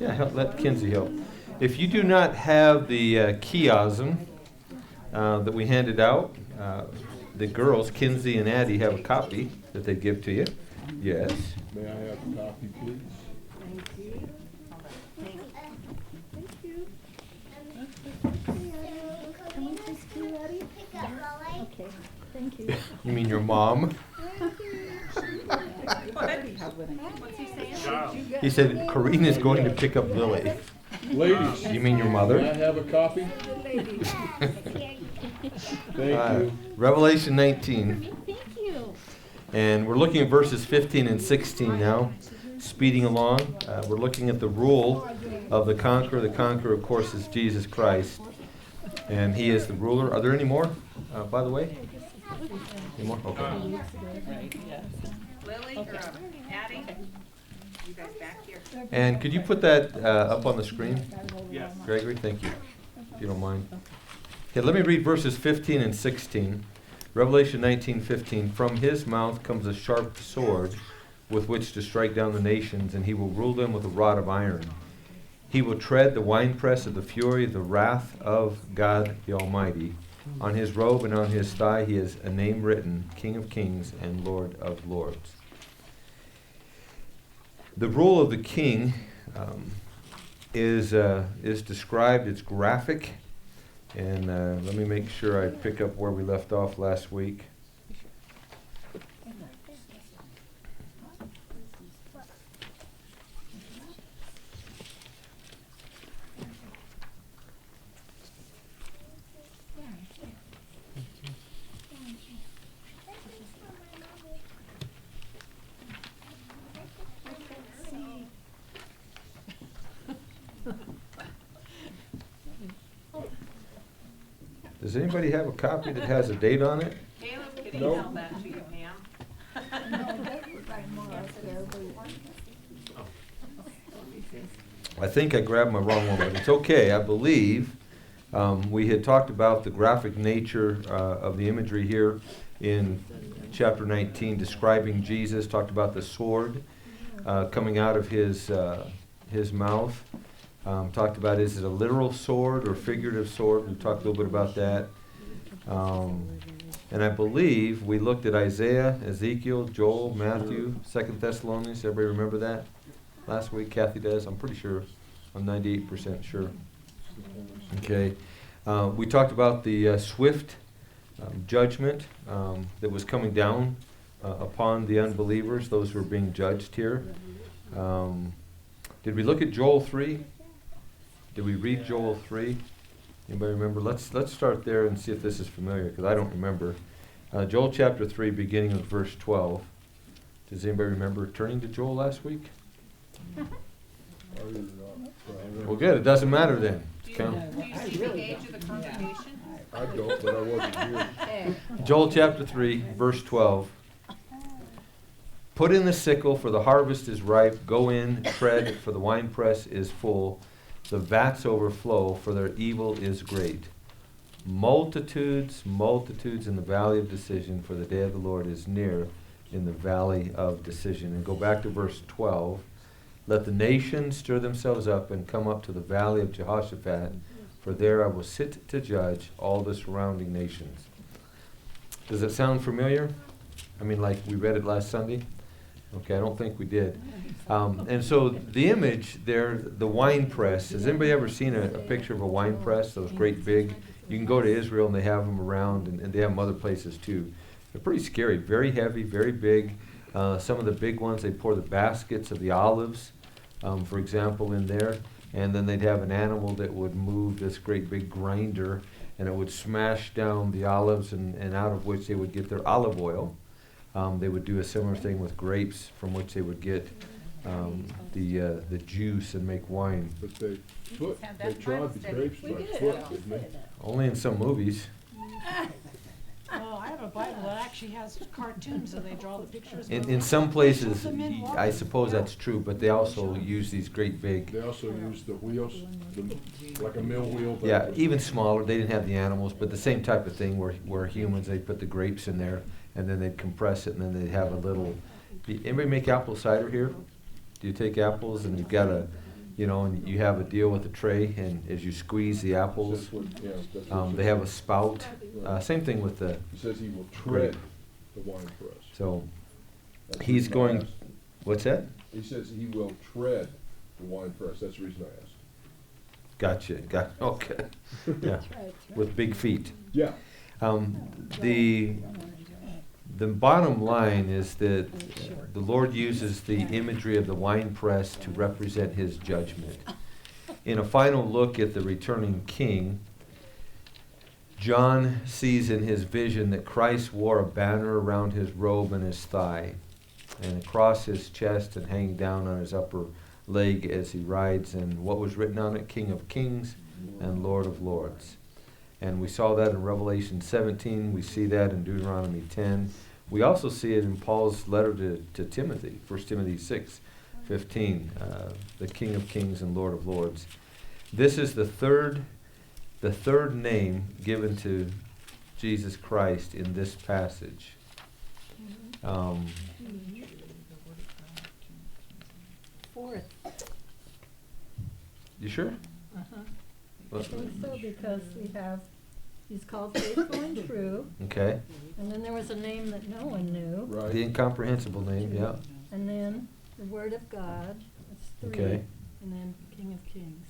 Yeah, let Kinsey help. If you do not have the chiasm that we handed out, the girls, Kinsey and Addie, have a copy that they give to you. Yes. May I have a copy, please? Thank you. Thank you. Can we just do Addie? Okay, thank you. You mean your mom? What's he saying? He said, Corrine is going to pick up Lily. Ladies. You mean your May I mother? have a copy? Thank you. Revelation 19. Thank you. And we're looking at verses 15 and 16 now, speeding along. We're looking at the rule of the conqueror. The conqueror, of course, is Jesus Christ. And he is the ruler. Are there any more, by the way? Any more? Okay. Lily or Addie? You guys back here? And could you put that up on the screen? Yes. Gregory, thank you, if you don't mind. Okay, let me read verses 15 and 16. Revelation 19:15. From his mouth comes a sharp sword with which to strike down the nations, and he will rule them with a rod of iron. He will tread the winepress of the fury, the wrath of God the Almighty. On his robe and on his thigh he has a name written, King of Kings and Lord of Lords. The rule of the king is described, it's graphic, and let me make sure I pick up where we left off last week. Does anybody have a copy that has a date on it? Caleb could Nope. email that to you, Pam. I think I grabbed my wrong one, but it's okay. I believe we had talked about the graphic nature of the imagery here in chapter 19, describing Jesus, talked about the sword coming out of his mouth. Talked about, is it a literal sword or figurative sword? We talked a little bit about that. And I believe we looked at Isaiah, Ezekiel, Joel, Matthew, 2 Thessalonians. Everybody remember that? Last week, Kathy does. I'm pretty sure. I'm 98% sure. Okay. We talked about the swift judgment that was coming down upon the unbelievers, those who are being judged here. Did we look at Joel 3? Did we read Joel 3? Anybody remember? Let's start there and see if this is familiar, because I don't remember. Joel chapter 3, beginning with verse 12. Does anybody remember turning to Joel last week? Well, good. It doesn't matter then. Do you see the age of the congregation? I don't, but I wasn't here. Joel chapter 3, verse 12. Put in the sickle, for the harvest is ripe. Go in, tread, for the winepress is full. The vats overflow, for their evil is great. Multitudes, multitudes in the valley of decision, for the day of the Lord is near in the valley of decision. And go back to verse 12. Let the nations stir themselves up and come up to the valley of Jehoshaphat, for there I will sit to judge all the surrounding nations. Does it sound familiar? I mean, like we read it last Sunday? Okay, I don't think we did. And so the image there, the wine press, has anybody ever seen a picture of a wine press? Those great big, you can go to Israel and they have them around, and they have them other places too. They're pretty scary, very heavy, very big. Some of the big ones, they pour the baskets of the olives, for example, in there. And then they'd have an animal that would move this great big grinder, and it would smash down the olives, and out of which they would get their olive oil. They would do a similar thing with grapes, from which they would get the juice and make wine. But they trod the grapes by foot, didn't they? Only in some movies. Oh, I have a Bible that actually has cartoons and they draw the pictures. In some places, I suppose that's true, but they also use these great big. They also used the wheels, like a mill wheel. But Yeah, even smaller. They didn't have the animals, but the same type of thing where humans, they put the grapes in there, and then they'd compress it, and then they'd have a little. Anybody make apple cider here? Do you take apples and you you know, and you have a deal with the tray, and as you squeeze the apples, That's what, yeah, that's what they have a spout. Same thing with the, He says he will tread the wine press. so, That's the he's reason I going, asked. what's that? He says he will tread the wine press. That's the reason I asked. Gotcha, okay, yeah, with big feet. Yeah. The bottom line is that the Lord uses the imagery of the winepress to represent his judgment. In a final look at the returning king, John sees in his vision that Christ wore a banner around his robe and his thigh, and across his chest and hanging down on his upper leg as he rides, and what was written on it, King of Kings and Lord of Lords. And we saw that in Revelation 17, we see that in Deuteronomy 10. We also see it in Paul's letter to Timothy, 1 Timothy 6:15, the King of Kings and Lord of Lords. This is the third name given to Jesus Christ in this passage. Fourth. You sure? Uh-huh. Well, I think so, because he's called faithful and true, okay, and then there was a name that no one knew, Right. the incomprehensible name, yeah, and then the Word of God, that's 3, okay. and then King of Kings.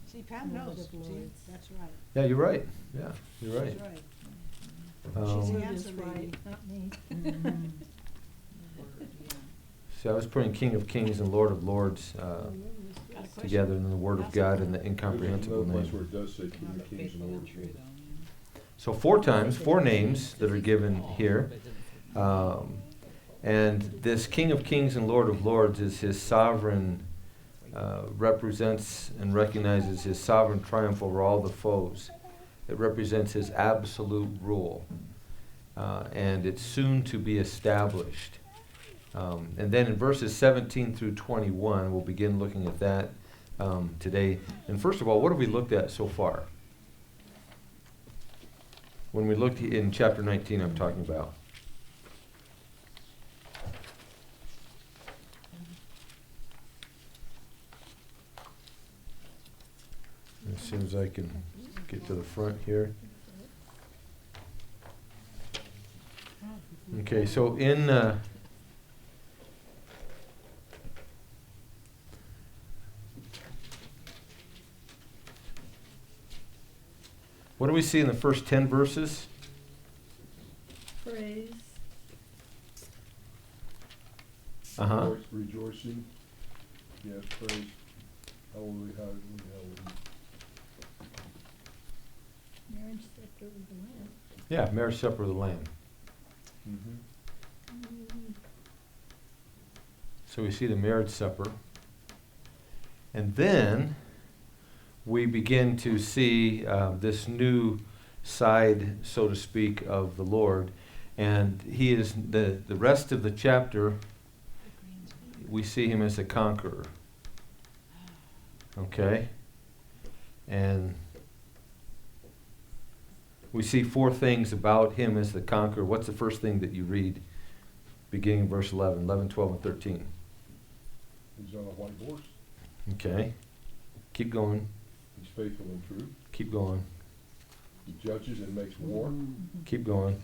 See, Pam Lord knows, of see, Lords. that's right, Yeah, you're right, yeah, you're right. that's right. Um, She's the Word answer is lady. right, not me. See, I was putting King of Kings and Lord of Lords Got a question? together in the Word of God and the There's incomprehensible another place name. where it does say King of Kings and Lord of Lords. So 4 times, 4 names that are given here. And this King of Kings and Lord of Lords is his sovereign, represents and recognizes his sovereign triumph over all the foes. It represents his absolute rule. And it's soon to be established. And then in verses 17 through 21, we'll begin looking at that today. And first of all, what have we looked at so far? When we looked in chapter 19, I'm talking about. As soon as I can get to the front here. Okay, so in what do we see in the first 10 verses? Praise, Uh-huh. Rejoicing. Yes, praise. Hallelujah, hallelujah, hallelujah. marriage scepter of the Lamb. Yeah, marriage supper of the Lamb. Mm-hmm. So we see the marriage supper. And then we begin to see this new side, so to speak, of the Lord. And he is, the rest of the chapter, we see him as a conqueror. Okay? And we see 4 things about him as the conqueror. What's the first thing that you read? Beginning in verse 11, 12, and 13. He's on a white horse. Okay. Keep going. He's faithful and true. Keep going. He judges and makes war. Keep going.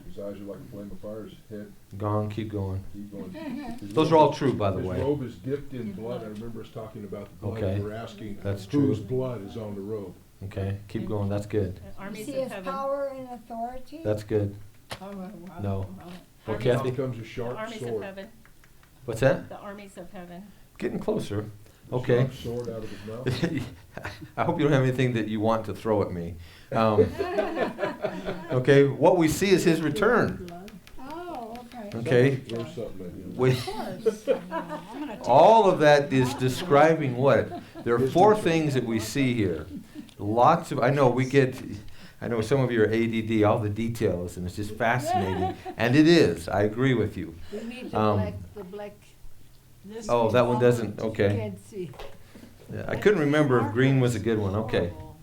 His eyes are like a flame of fire. His head, Gone. Keep going. keep going. His Those robe are all is- true, by the His way. robe is dipped in blood. I remember us talking about the blood. Okay. We were asking That's whose true. blood is on the robe. Okay. Keep going. That's good. You Armies see of his heaven. power and authority? That's good. No. Well, Armies Now Kathy? comes a The sharp armies of sword. heaven, What's that? the armies of heaven. Getting closer. A Okay. sharp sword out of his mouth. I hope you don't have anything that you want to throw at me. Okay. What we see is his return. Oh, okay. Okay. Throw something at him. We, I'm gonna take all of that is describing what? There are 4 things that we see here. Lots of, I know some of you are ADD, all the details, and it's just fascinating. And it is, I agree with you. We need Um, the black, this Oh, that one doesn't, okay. can't see. Yeah, I couldn't remember if green was a good one, okay. Horrible.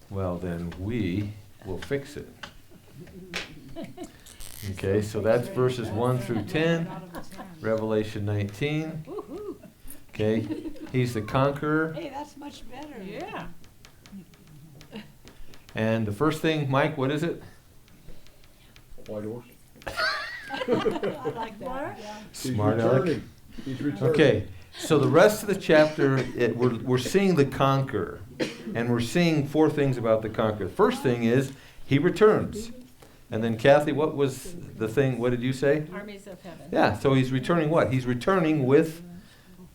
Well, then we will fix it. Okay, so that's verses 1 through 10, Out of his hand. Revelation 19. Okay, He's the conqueror. Hey, that's much better. Yeah. And the first thing, Mike, what is it? White horse. I like that, yeah. He's Smart aleck. returning. He's returning. Okay, so the rest of the chapter, we're seeing the conqueror. And we're seeing 4 things about the conqueror. The first thing is, he returns. And then Kathy, what was the thing, what did you say? Armies of heaven. Yeah, so he's returning what? He's returning with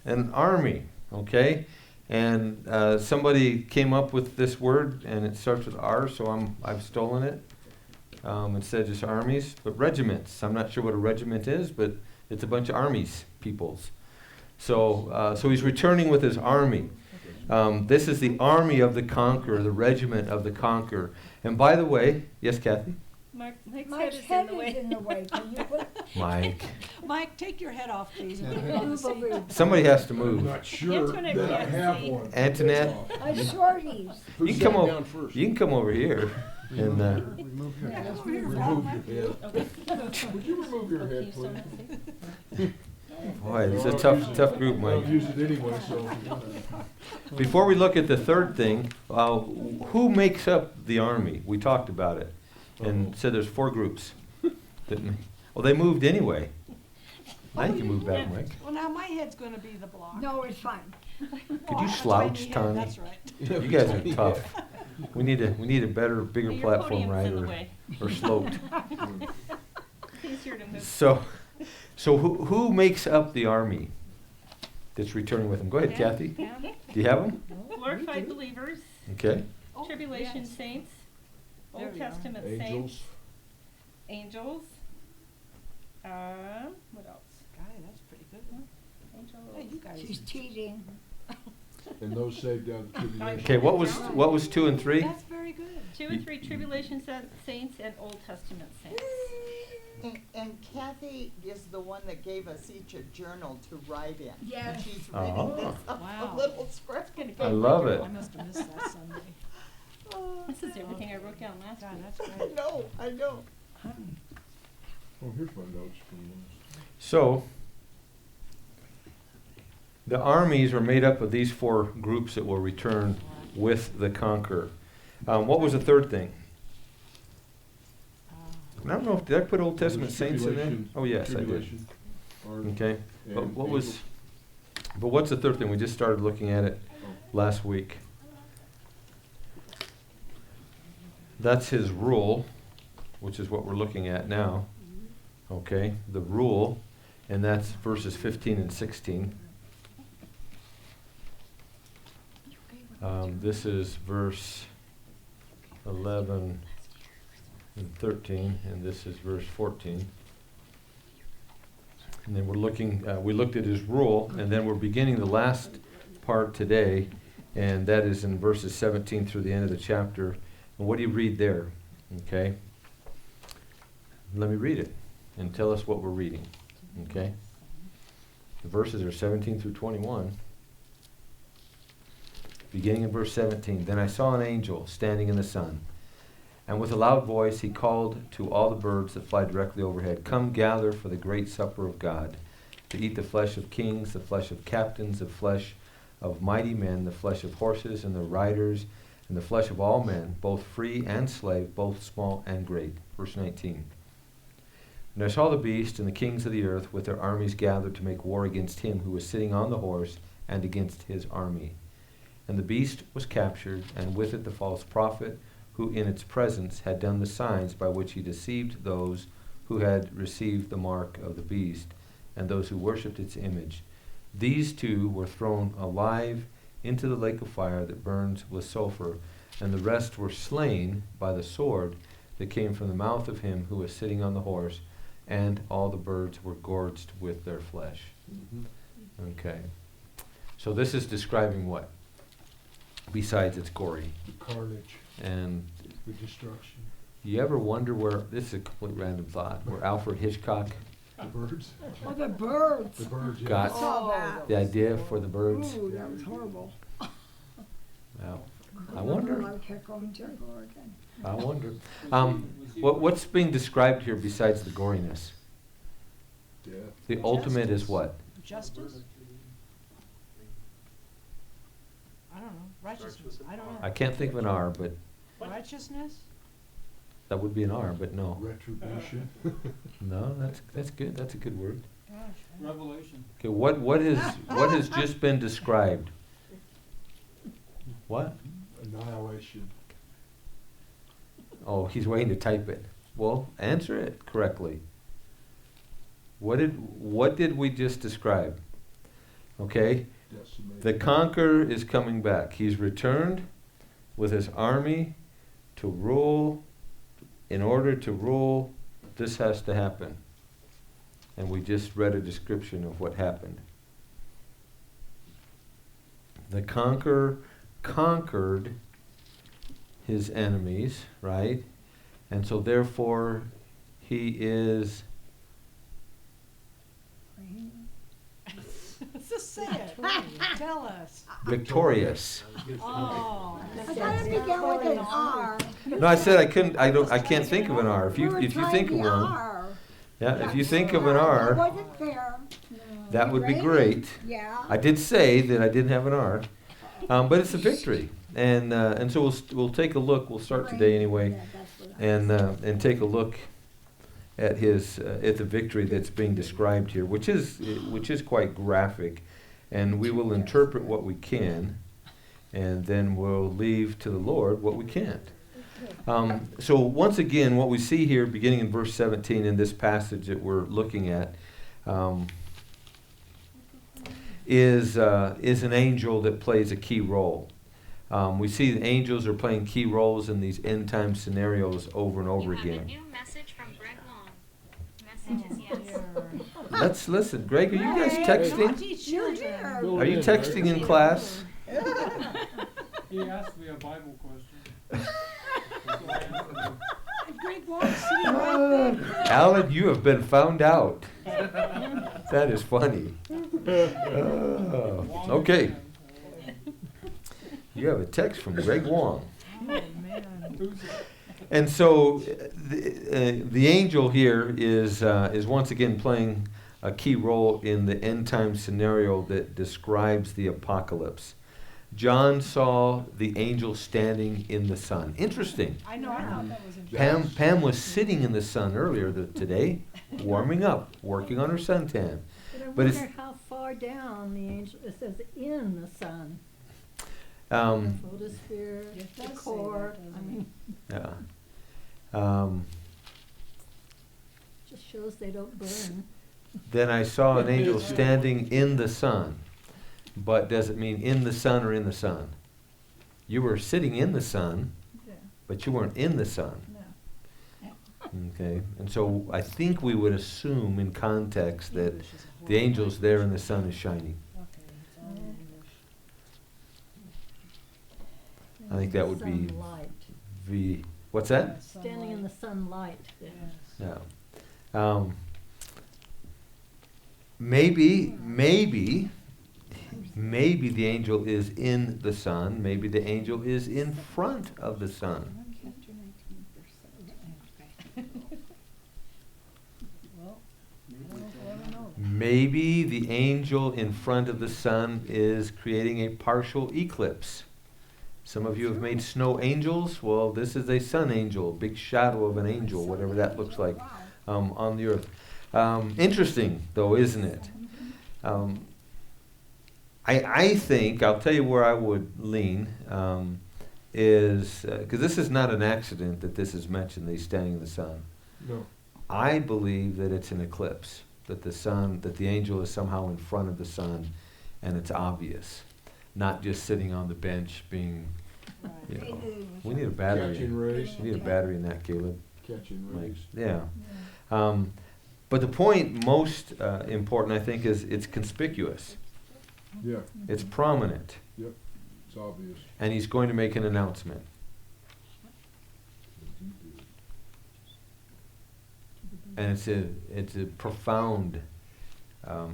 an army, okay? And somebody came up with this word, and it starts with R, so I've stolen it. Instead of just armies, but regiments. I'm not sure what a regiment is, but it's a bunch of armies, peoples. So he's returning with his army. This is the army of the conqueror, the regiment of the conqueror. And by the way, yes, Kathy? Mike's head is in the way. Can you put Mike. Mike, take your head off, please. move over here? Somebody has to I'm move. not sure Antoinette that I can't have see. one. Antoinette? Shorties. Who You can sat come over. down first? You can come over here. And Remove your head. Remove your head. Would you remove your head, please? boy, it's a tough group, Mike. I'll use it anyway, so. Before we look at the third thing, who makes up the army? We talked about it and said there's 4 groups. Well, they moved anyway. Now you can move back, Mike. Well, now my head's gonna be the block. No, it's fine. Could you slouch, Tony? That's right. You guys are tough. We need a better, bigger Your platform, podium's right? in the way. Or sloped. It's easier to move. So who makes up the army that's returning with him? Go ahead, Kathy. Do you have them? Glorified believers, Okay. Oh, tribulation yes. saints, There Old we are. Testament saints, Angels. angels. What else? Golly, that's pretty good, huh? Hey, you Angels. guys. She's cheating. And those saved out of tribulation. Okay, what was 2 and 3? That's very good. 2 and 3, tribulation saints and Old Testament saints. And Kathy is the one that gave us each a journal to write in. Yes. She's Oh. reading this off Wow. a little script. I love it. I must have missed that Sunday. Oh, This is everything I wrote down last God, week. that's I great. know, I know. Oh, here's my notes from last. So, the armies are made up of these 4 groups that will return with the conqueror. What was the third thing? I don't know, did I put Old Testament saints in there? Tribulation- Oh, yes, I did. tribulation, army, Okay, but and what's the third thing? We just started looking at it last week. That's his rule, which is what we're looking at now. Okay, the rule, and that's verses 15 and 16. This is verse 11 and 13, and this is verse 14. And then we're looking, we looked at his rule, and then we're beginning the last part today, and that is in verses 17 through the end of the chapter. And what do you read there? Okay? Let me read it, and tell us what we're reading. Okay? The verses are 17 through 21. Beginning in verse 17, then I saw an angel standing in the sun, and with a loud voice he called to all the birds that fly directly overhead, come gather for the great supper of God, to eat the flesh of kings, the flesh of captains, the flesh of mighty men, the flesh of horses and their riders, and the flesh of all men, both free and slave, both small and great. Verse 19. And I saw the beast and the kings of the earth with their armies gathered to make war against him who was sitting on the horse and against his army. And the beast was captured, and with it the false prophet, who in its presence had done the signs by which he deceived those who had received the mark of the beast, and those who worshipped its image. These 2 were thrown alive into the lake of fire that burns with sulfur, and the rest were slain by the sword that came from the mouth of him who was sitting on the horse, and all the birds were gorged with their flesh. Okay. So this is describing what? Besides it's gory. The carnage, And the destruction, you ever wonder where, this is a complete random thought, where Alfred Hitchcock the birds. Oh, the birds. The birds, yeah. got Saw that. the idea for the birds? Ooh, that was horrible. Wow. I wonder. I can't go and check again. I wonder. What's being described here besides the goriness? Yeah. The ultimate is what? Justice? Righteousness, I don't I know. can't think of an R, but Righteousness? that would be an R, but no. Retribution. No, that's good. That's a good word. Gosh. Revelation. Okay, what has just been described? What? Annihilation. Oh, he's waiting to type it. Well, answer it correctly. What did we just describe? Okay? Decimation. The conqueror is coming back. He's returned with his army to rule. In order to rule, this has to happen. And we just read a description of what happened. The conqueror conquered his enemies, right? And so therefore he is Just say it. Tell us. victorious. Oh. I thought it began with an R. No, I said I can't think of an R. If you think of one, yeah, if you think of an That R, wasn't fair. that would be great. Yeah. I did say that I didn't have an R, but it's a victory, and so we'll take a look. We'll start today anyway, Yeah, that's what I and take a look at the victory that's being described here, which is quite graphic, and we will interpret what we can, and then we'll leave to the Lord what we can't. So once again, what we see here, beginning in verse 17 in this passage that we're looking at, is an angel that plays a key role. We see the angels are playing key roles in these end time scenarios over and over You have a again. new message from Greg Long. Message is yes. Let's listen. Greg, are you guys Hey, texting? teach You're children. here. Fill Are it you in, texting right? in class? He asked me a Bible question. Great Wall sitting right there. Alan, you have been found out. That is funny. Oh, okay. You have a text from Greg Wong. Oh, man. And so the angel here is once again playing a key role in the end time scenario that describes the apocalypse. John saw the angel standing in the sun. Interesting. I know, I thought that was interesting. Pam was sitting in the sun earlier today, warming up, working on her suntan. But I But it's- wonder how far down the angel, it says in the sun. Um, Photosphere, It the does say core, that, I doesn't it? mean, yeah. just shows they don't burn. Then I saw an angel standing in the sun. But does it mean in the sun or in the sun? You were sitting in the sun, Yeah, but you weren't in the sun. no. Okay, and so I think we would assume in context that English is a the horrible angel's there and the sun is shining. Okay, it's all in English. I think that would be Sunlight. What's that? Standing in the sunlight. Yes. Yeah. Maybe the angel is in the sun. Maybe the angel is in front of the sun. Well, I don't know. Maybe the angel in front of the sun is creating a partial eclipse. Some of you have made snow angels. Well, this is a sun angel, a big shadow of an angel, whatever that looks like on the earth. Interesting, though, isn't it? I think, I'll tell you where I would lean, is, because this is not an accident that this is mentioned, that he's standing in the sun. No. I believe that it's an eclipse, that the angel is somehow in front of the sun, and it's obvious, not just sitting on the bench being, you know. We need a battery. Catching rays. We need a battery in that, Caleb. Catching Like, rays. yeah. But the point most important, I think, is it's conspicuous. Yeah, It's prominent, it's obvious. and he's going to make an announcement. And it's a profound,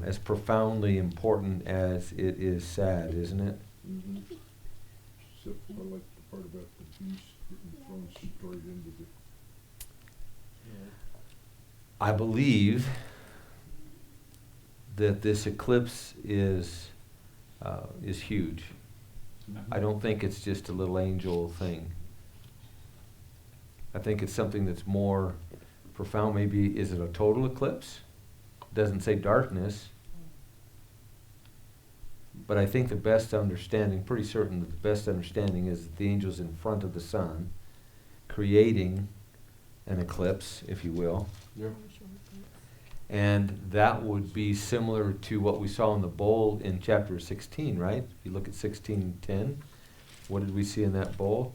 as profoundly important as it is sad, isn't it? Mm-hmm. Except I like the part about the beast getting thrown straight into the. I believe that this eclipse is huge. I don't think it's just a little angel thing. I think it's something that's more profound. Maybe, is it a total eclipse? Doesn't say darkness. But I think the best understanding, pretty certain that the best understanding is that the angel's in front of the sun, creating an eclipse, if you will. Yeah. And that would be similar to what we saw in the bowl in chapter 16, right? If you look at 16:10, what did we see in that bowl?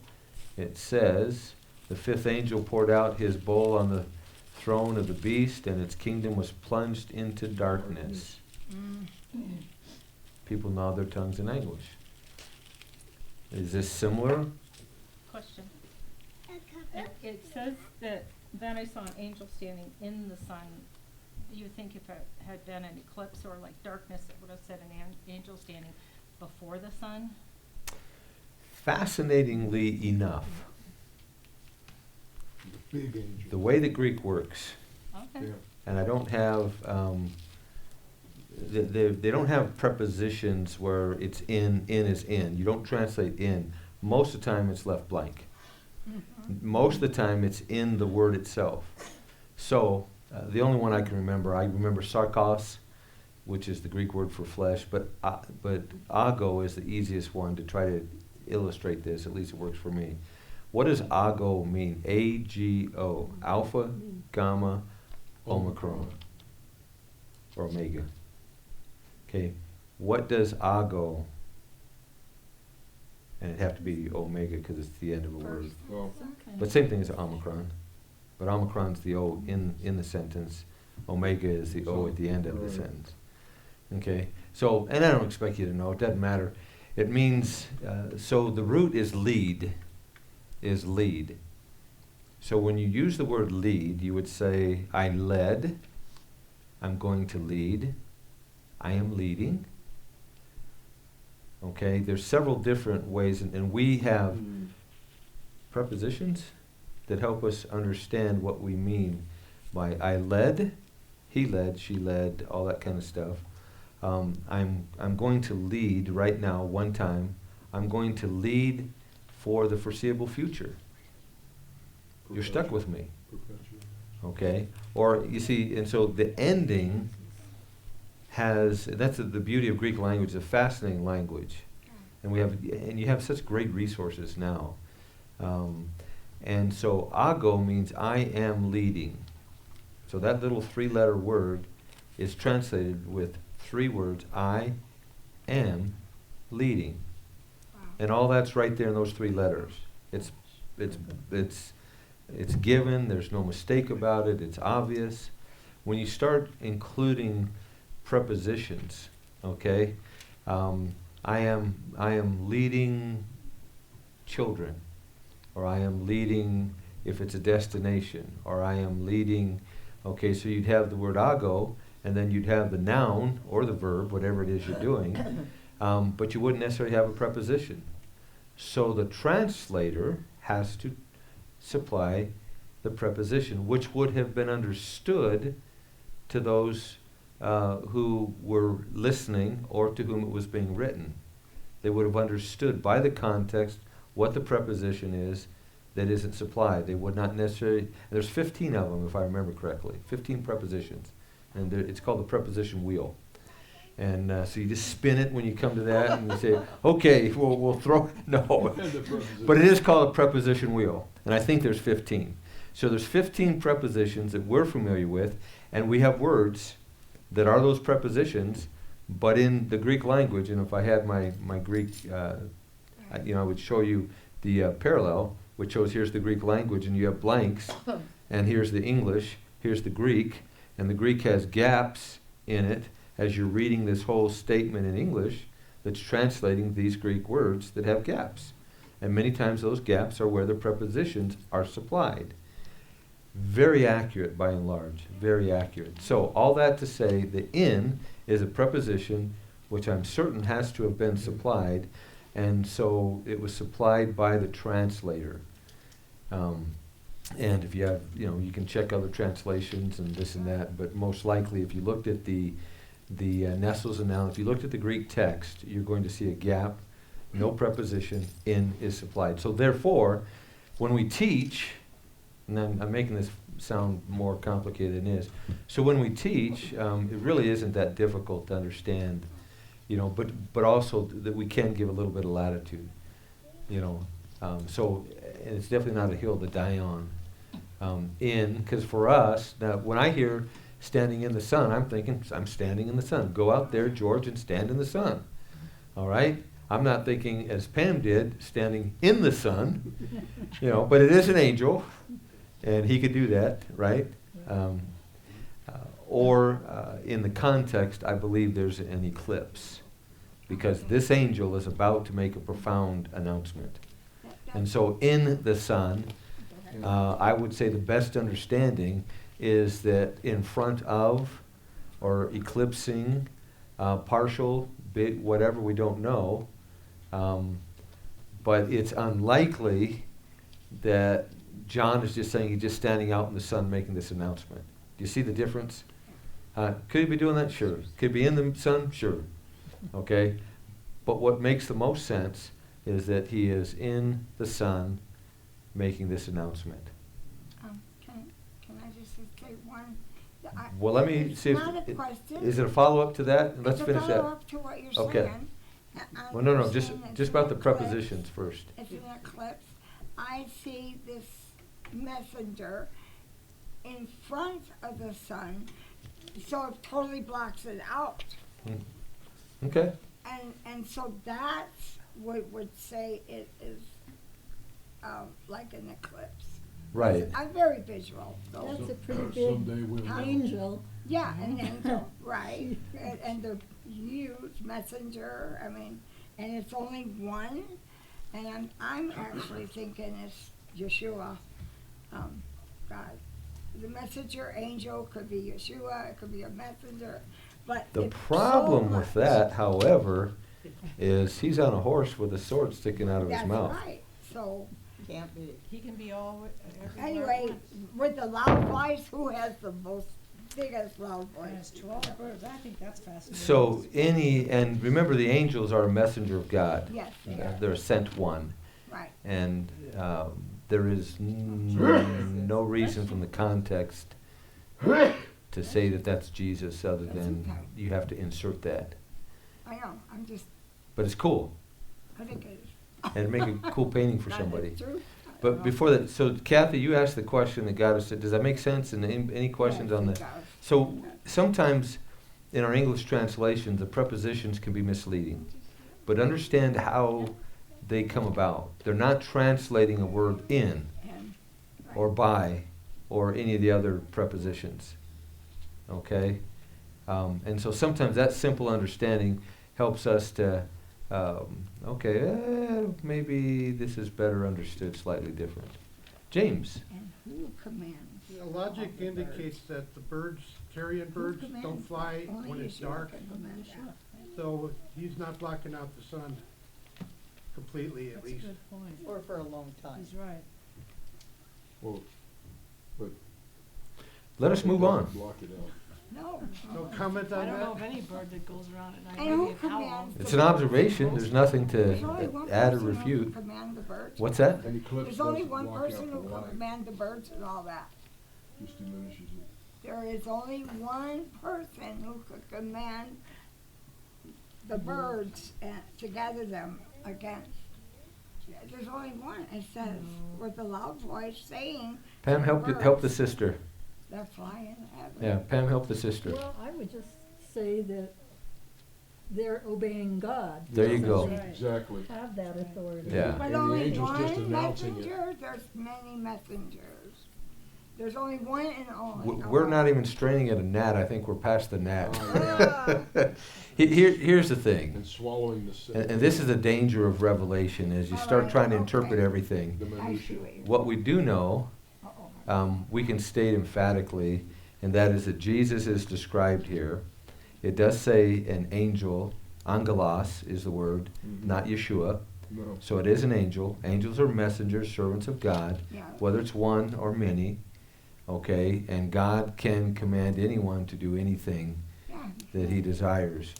It says, the fifth angel poured out his bowl on the throne of the beast, and its kingdom was plunged into darkness. People gnawed their tongues in anguish. Is this similar? Question. It says that then I saw an angel standing in the sun. Do you think if it had been an eclipse or like darkness, it would have said an angel standing before the sun? Fascinatingly enough, The big angel. the way the Greek works, Okay. Yeah. and I don't have, they don't have prepositions where it's in is in. You don't translate in. Most of the time it's left blank. Most of the time it's in the word itself. So, the only one I remember sarkos, which is the Greek word for flesh, but ago is the easiest one to try to illustrate this, at least it works for me. What does ago mean? A-G-O, alpha, gamma, omicron, or omega. Okay, what does ago, and it'd have to be omega because it's the end of a word. Well, But same thing as omicron. But omicron's the O in the sentence. Omega is the O at the end of the sentence. Okay, so, and I don't expect you to know, it doesn't matter. It means, so the root is lead. So when you use the word lead, you would say, I led, I'm going to lead, I am leading. Okay, there's several different ways, and we have prepositions that help us understand what we mean by I led, he led, she led, all that kind of stuff. I'm going to lead right now, one time. I'm going to lead for the foreseeable future. You're stuck with me, perpetual. okay? Or you see, and so the ending has, that's the beauty of Greek language, a fascinating language. And you have such great resources now. And so ago means I am leading. So that little 3-letter word is translated with 3 words, I am leading. And all that's right there in those 3 letters. It's given, there's no mistake about it, it's obvious. When you start including prepositions, okay, I am leading children, or I am leading if it's a destination, or I am leading, okay, so you'd have the word ago, and then you'd have the noun or the verb, whatever it is you're doing, but you wouldn't necessarily have a preposition. So the translator has to supply the preposition, which would have been understood to those who were listening or to whom it was being written. They would have understood by the context what the preposition is that isn't supplied. They would not necessarily, there's 15 of them if I remember correctly, 15 prepositions. And it's called the preposition wheel. And so you just spin it when you come to that and you say, okay, we'll throw, no. But it is called a preposition wheel. And I think there's 15. So there's 15 prepositions that we're familiar with, and we have words that are those prepositions, but in the Greek language, and if I had my Greek, I would show you the parallel, which shows here's the Greek language, and you have blanks, and here's the English, here's the Greek, and the Greek has gaps in it as you're reading this whole statement in English that's translating these Greek words that have gaps. And many times those gaps are where the prepositions are supplied. Very accurate by and large, very accurate. So all that to say, the in is a preposition which I'm certain has to have been supplied, and so it was supplied by the translator. And if you have, you can check other translations and this and that, but most likely if you looked at the Nestle's analysis, if you looked at the Greek text, you're going to see a gap no preposition, in is supplied. So therefore, when we teach, and I'm making this sound more complicated than it is. So when we teach, it really isn't that difficult to understand, you know, but also that we can give a little bit of latitude, you know. So and it's definitely not a hill to die on. Because for us, now when I hear standing in the sun, I'm thinking, I'm standing in the sun. Go out there, George, and stand in the sun. All right? I'm not thinking, as Pam did, standing in the sun, you know, but it is an angel, and he could do that, right? Or in the context, I believe there's an eclipse, because this angel is about to make a profound announcement. And so in the sun, I would say the best understanding is that in front of, or eclipsing, partial, big, whatever, we don't know, but it's unlikely that John is just saying he's just standing out in the sun making this announcement. Do you see the difference? Could he be doing that? Sure. Could he be in the sun? Sure. Okay? But what makes the most sense is that he is in the sun making this announcement. Can I just say one? Well, let me see if, Not a question. is it a follow-up to that? Let's finish It's a that. follow-up to what you're Okay. saying. Well, no, You're just saying it's just about the an eclipse. prepositions first. It's an eclipse. I see this messenger in front of the sun, so it totally blocks it out. Okay. And so that's what would say it is like an eclipse. Right. I'm very visual, so. That's a pretty Someday big we'll know. angel. Yeah, an angel, right, and the huge messenger, I mean, and it's only one, and I'm actually thinking it's Yeshua, God. The messenger angel could be Yeshua, it could be a messenger, but The it's problem so with much. that, however, is he's on a horse with a sword sticking out of his That's mouth. right, so, Can't be. He can be all, everywhere. anyway, with the loud voice, who has the most, biggest loud There's voice? 12 birds, I think that's fascinating. So and remember, the angels are a messenger of God. Yes, they are. They're a sent one. Right, And there is no reason from the context to say that that's Jesus, other than you have to insert that. I know, I'm just, But it's cool, I think it is. and make a cool painting for That is somebody. true. But before that, so Kathy, you asked the question that got us. Does that make sense? And any questions Yes, on it the? does. So sometimes in our English translations, the prepositions can be misleading, but understand how they come about. They're not translating a word in And- or by or any of the other prepositions. Okay? And so sometimes that simple understanding helps us to, maybe this is better understood slightly different. James. And who commands? The logic indicates that the birds, carrion birds, Who don't commands fly that? Only when it's Yeshua dark, can command that. so he's not blocking out the sun completely, at That's a least. good point. Or for a long time. He's right. Well, but. Let us move on. Block it out. No. No comment I on don't know of that? any bird that goes around at night, And who maybe an owl. commands? It's an observation. There's nothing There's to only one add or person who can refute. command the birds. What's that? Any clips There's only doesn't one block person out who the can light, command the birds and all that. just diminishes it. There is only one person who could command the birds and to gather them against. Yeah, there's only one. It says with a loud voice saying. Pam, to help birds the sister. that fly in heaven. Yeah, Pam, help the sister. Well, I would just say that they're obeying God. There you go. They Exactly. have that authority. Yeah. But And the only angel's just one announcing it. messenger, there's many messengers. There's only one and only. We're not even straining at a gnat. I think we're past the gnat. Oh, Here's the thing, And swallowing the sin. and this is the danger of revelation, is you start trying to interpret everything. The I see minutia. what you're. What we do know, we can state emphatically, and that is that Jesus is described here. It does say an angel, angelos is the word, Mhm. not Yeshua. No. So it is an angel. Angels are messengers, servants of God, Yeah. whether it's one or many. Okay, and God can command anyone to do anything Yeah. that he desires.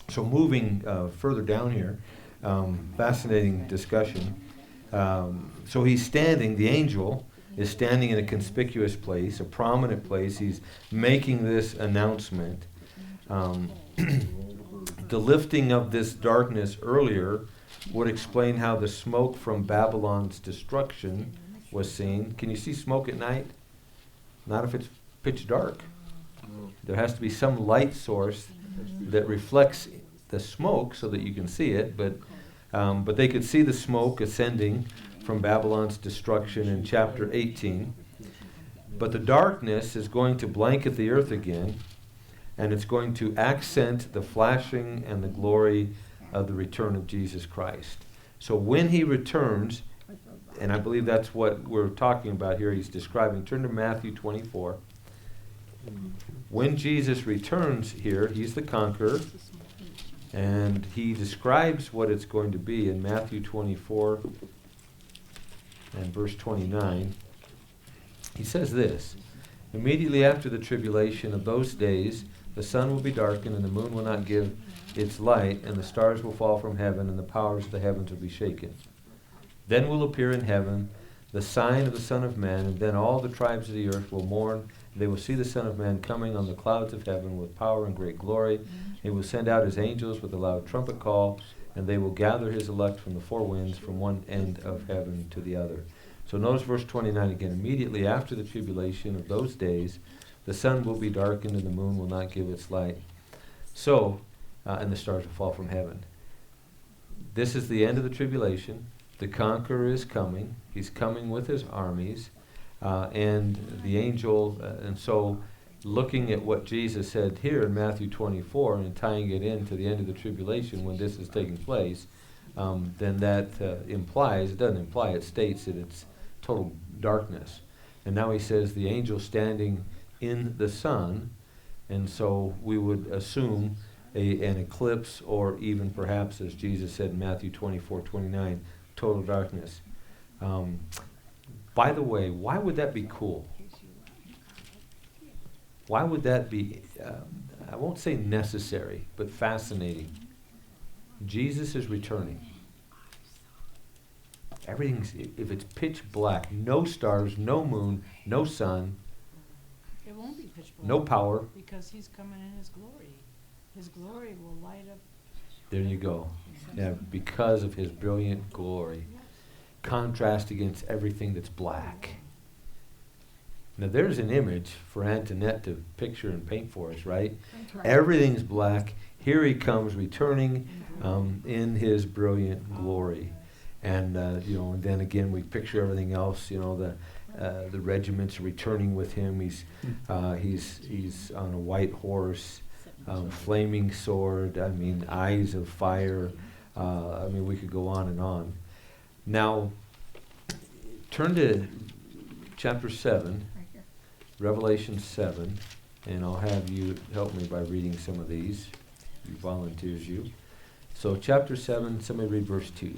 So moving further down here, Fascinating discussion. So he's standing, the angel is standing in a conspicuous place, a prominent place. He's making this announcement. The lifting of this darkness earlier would explain how the smoke from Babylon's destruction was seen. Can you see smoke at night? Not if it's pitch dark. There has to be some light source that reflects the smoke so that you can see it, but they could see the smoke ascending from Babylon's destruction in chapter 18. But the darkness is going to blanket the earth again, and it's going to accent the flashing and the glory of the return of Jesus Christ. So when he returns, and I believe that's what we're talking about here, he's describing. Turn to Matthew 24. When Jesus returns here, he's the conqueror, and he describes what it's going to be in Matthew 24 and verse 29. He says this, "Immediately after the tribulation of those days, the sun will be darkened, and the moon will not give its light, and the stars will fall from heaven, and the powers of the heavens will be shaken. Then will appear in heaven the sign of the Son of Man, and then all the tribes of the earth will mourn. They will see the Son of Man coming on the clouds of heaven with power and great glory. He will send out his angels with a loud trumpet call, and they will gather his elect from the four winds, from one end of heaven to the other." So notice verse 29 again. "Immediately after the tribulation of those days, the sun will be darkened, and the moon will not give its light. So, and the stars will fall from heaven." This is the end of the tribulation. The conqueror is coming. He's coming with his armies. And the angel, and so looking at what Jesus said here in Matthew 24 and tying it into the end of the tribulation when this is taking place, then that implies, it doesn't imply, it states that it's total darkness. And now he says the angel standing in the sun, and so we would assume an eclipse, or even perhaps, as Jesus said in Matthew 24:29, total darkness. By the way, why would that be cool? Why would that be, I won't say necessary, but fascinating? Jesus is returning. Everything's, if it's pitch black, no stars, no moon, no sun, It won't be pitch black. no power, Because he's coming in his glory. His glory will light up. there you go. Yeah, because of his brilliant glory. Contrast against everything that's black. Now there's an image for Antoinette to picture and paint for us, right? That's right. Everything's black. Here he comes returning in his brilliant glory. And, and then again we picture everything else, the regiments returning with him. He's on a white horse, flaming sword, eyes of fire. We could go on and on. Now, turn to chapter 7, Revelation 7, and I'll have you help me by reading some of these. He volunteers you. So chapter 7, somebody read verse 2.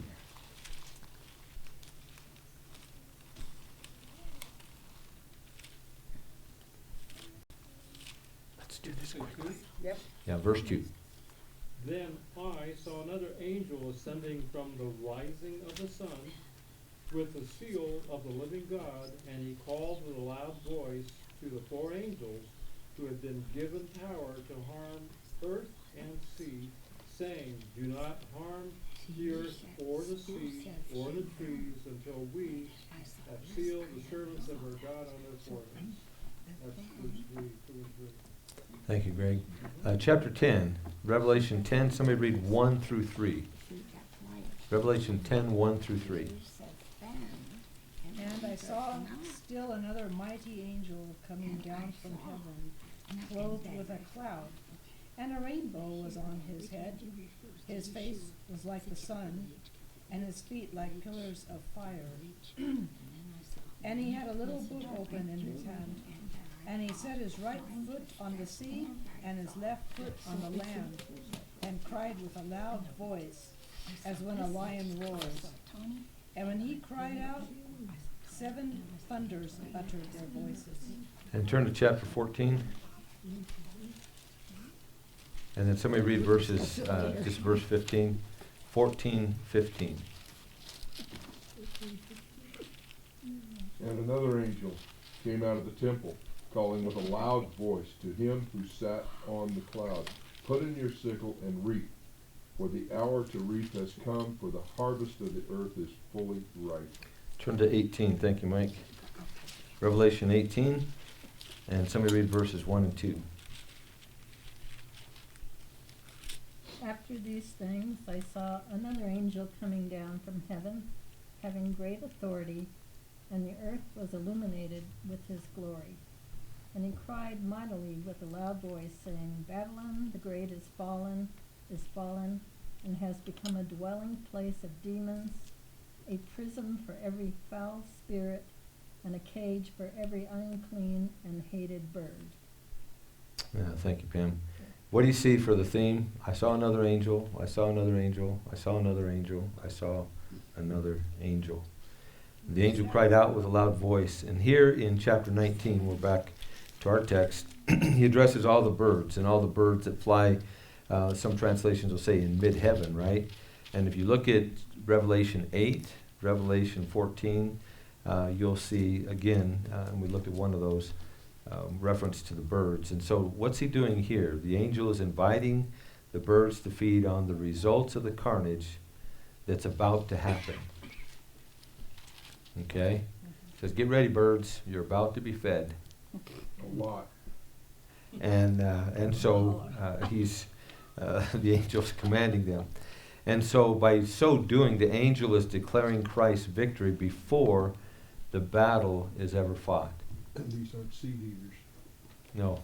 Let's do this quickly. Yep. Yeah, verse 2. Then I saw another angel ascending from the rising of the sun with the seal of the living God, and he called with a loud voice to the four angels who had been given power to harm earth and sea, saying, "Do not harm the earth or the sea or the trees until we have sealed the servants of our God on their foreheads." That's verse 3, 2 and 3. Thank you, Greg. Chapter 10, Revelation 10, somebody read 1 through 3. Revelation 10, 1 through 3. And I saw still another mighty angel coming down from heaven, clothed with a cloud, and a rainbow was on his head. His face was like the sun, and his feet like pillars of fire. And he had a little book open in his hand, and he set his right foot on the sea, and his left foot on the land, and cried with a loud voice, as when a lion roars. And when he cried out, 7 thunders uttered their voices. And turn to chapter 14. And then somebody read just verse 15. 14, 15. And another angel came out of the temple, calling with a loud voice to him who sat on the cloud, "Put in your sickle and reap, for the hour to reap has come, for the harvest of the earth is fully ripe." Turn to 18. Thank you, Mike. Revelation 18. And somebody read verses 1 and 2. After these things, I saw another angel coming down from heaven, having great authority, and the earth was illuminated with his glory. And he cried mightily with a loud voice, saying, Babylon the great is fallen, and has become a dwelling place of demons, a prison for every foul spirit, and a cage for every unclean and hated bird. Yeah, thank you, Pam. What do you see for the theme? I saw another angel, I saw another angel, I saw another angel, I saw another angel. The angel cried out with a loud voice. And here in chapter 19, we're back to our text, he addresses all the birds and all the birds that fly, some translations will say in mid-heaven, right? And if you look at Revelation 8, Revelation 14, you'll see again, and we looked at one of those, reference to the birds. And so what's he doing here? The angel is inviting the birds to feed on the results of the carnage that's about to happen. Okay? Says, get ready, birds. You're about to be fed. A lot. And so he's the angel's commanding them. And so by so doing, the angel is declaring Christ's victory before the battle is ever fought. And these aren't seed eaters. No.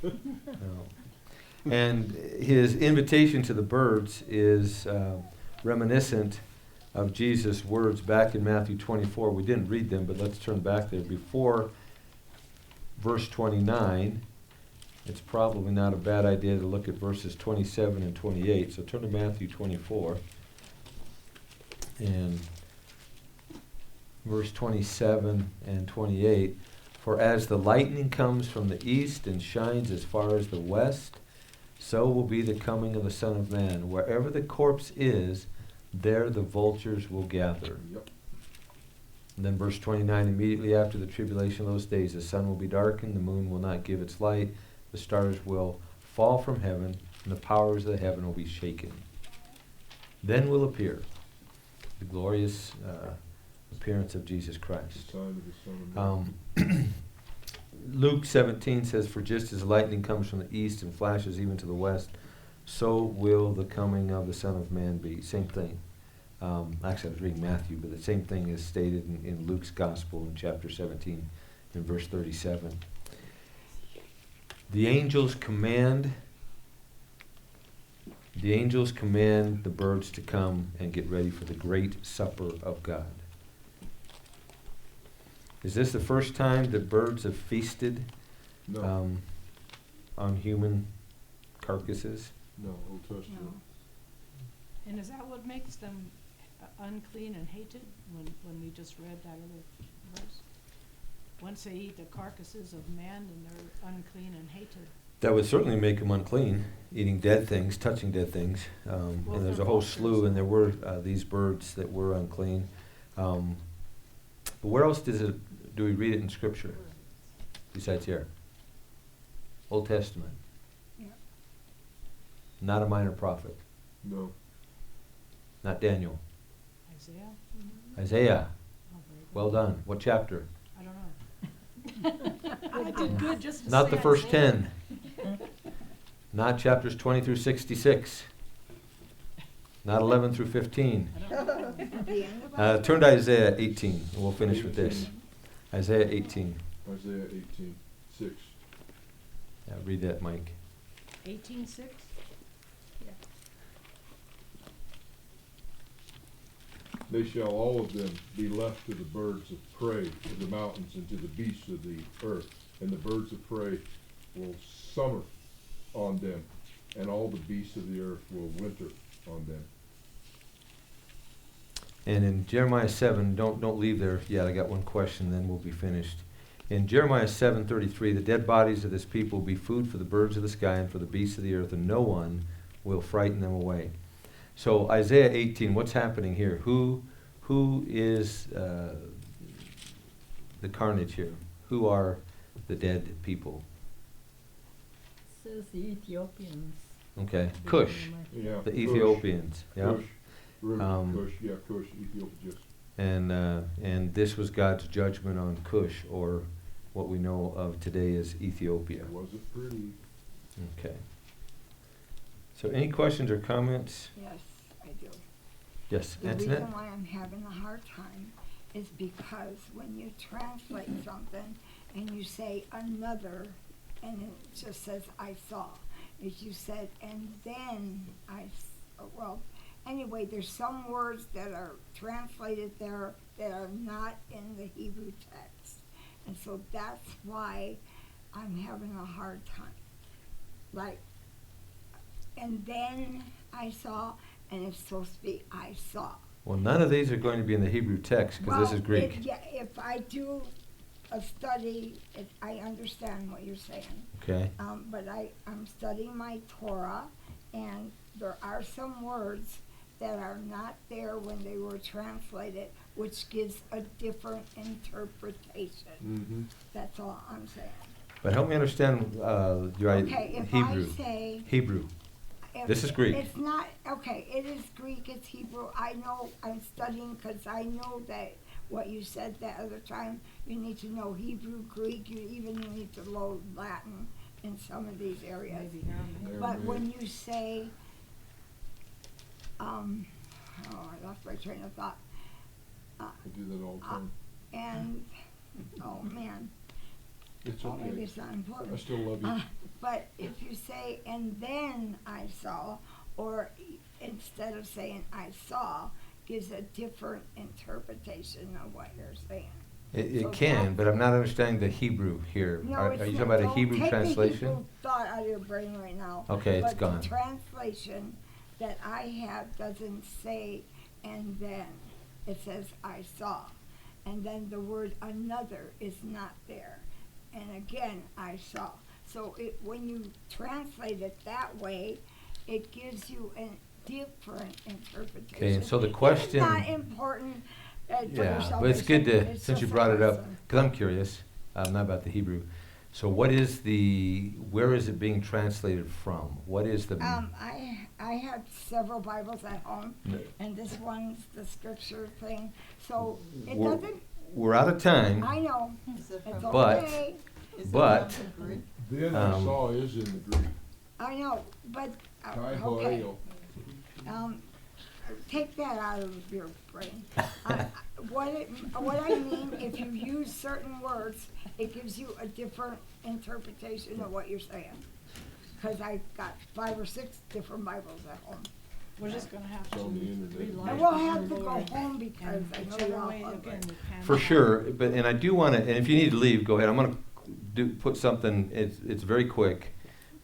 No. And his invitation to the birds is reminiscent of Jesus' words back in Matthew 24. We didn't read them, but let's turn back there. Before verse 29, it's probably not a bad idea to look at verses 27 and 28. So turn to Matthew 24. And verse 27 and 28. For as the lightning comes from the east and shines as far as the west, so will be the coming of the Son of Man. Wherever the corpse is, there the vultures will gather. Yep. And then verse 29, immediately after the tribulation of those days, the sun will be darkened, the moon will not give its light, the stars will fall from heaven, and the powers of the heaven will be shaken. Then will appear the glorious appearance of Jesus Christ. The sign of the Son of Man. Luke 17 says, for just as lightning comes from the east and flashes even to the west, so will the coming of the Son of Man be. Same thing. Actually, I was reading Matthew, but the same thing is stated in Luke's Gospel in chapter 17 in verse 37. The angels command the birds to come and get ready for the great supper of God. Is this the first time that birds have feasted No. on human carcasses? No, Old Testament. No. And is that what makes them unclean and hated, when we just read that other verse? Once they eat the carcasses of man, then they're unclean and hated. That would certainly make them unclean, eating dead things, touching dead things. And there's a whole slew, and there were these birds that were unclean. But where else do we read it in Scripture besides here? Old Testament. Yeah. Not a minor prophet. No. Not Daniel. Isaiah? Isaiah. Oh, very good. Well done. What chapter? I don't know. I did good just to Not say the first Isaiah. 10. Not chapters 20 through 66. Not 11 through 15. Turn to Isaiah 18, and we'll finish with this. Isaiah 18. Isaiah 18, 6. Yeah, read that, Mike. 18:6? They shall all of them be left to the birds of prey of the mountains and to the beasts of the earth. And the birds of prey will summer on them, and all the beasts of the earth will winter on them. And in Jeremiah 7, don't leave there yet. I got one question, then we'll be finished. In Jeremiah 7:33, the dead bodies of this people will be food for the birds of the sky and for the beasts of the earth, and no one will frighten them away. So Isaiah 18, what's happening here? Who is the carnage here? Who are the dead people? It says the Ethiopians. Okay, Cush, Yeah. the Cush, Ethiopians. Yeah. Cush, River Um, Cush, Ethiopia. And this was God's judgment on Cush, or what we know of today as Ethiopia. It wasn't pretty. Okay. So any questions or comments? Yes, I do. Yes, The Antoinette? reason why I'm having a hard time is because when you translate something and you say another, and it just says I saw. If you said, and then well, anyway, there's some words that are translated there that are not in the Hebrew text. And so that's why I'm having a hard time. Like, and then I saw, and it's supposed to be I saw. Well, none of these are going to be in the Hebrew text, because this is Greek. Yeah, if I do a study, I understand what you're saying. Okay. But I'm studying my Torah, and there are some words that are not there when they were translated, which gives a different interpretation. Mm-hmm. That's all I'm saying. But help me understand your Okay, if Hebrew. I say... Hebrew. If This is Greek. It's not, okay, it is Greek, it's Hebrew. I know, I'm studying because I know that what you said that other time, you need to know Hebrew, Greek, you even need to know Latin in some of these areas. But when you say, I lost my train of thought. I do that all the time. And, oh man, It's maybe okay. it's not important. I still love you. But if you say, and then I saw, or instead of saying I saw, gives a different interpretation of what you're saying. It So can, that- but I'm not understanding the Hebrew here. No, Are it's you not. talking about a Don't Hebrew take translation? the Hebrew thought out of your brain right now. Okay, it's But gone. the translation that I have doesn't say, and then. It says I saw. And then the word another is not there. And again, I saw. So when you translate it that way, it gives you a different interpretation. Okay, and so the question. It's not important for your Yeah, but it's good salvation. to, It's since you just a brought it up, lesson. because I'm curious, not about the Hebrew. So where is it being translated from? What is the? I have several Bibles at home, No. and this one's the scripture thing. So it We're- doesn't. We're out of time. I know. Is it It's from, But- okay. is it but- from the Greek? Then I Um, saw is in the Greek. I know, but Kai okay. hoeo. Take that out of your brain. What I mean, if you use certain words, it gives you a different interpretation of what you're saying. Because I got 5 or 6 different Bibles at home. We're just gonna have It's to on the internet. rely And we'll on have the to go Lord. home because And I know whichever you're all way, hungry. again, we can. For sure, and I do want to, and if you need to leave, go ahead. I'm going to put something, it's very quick,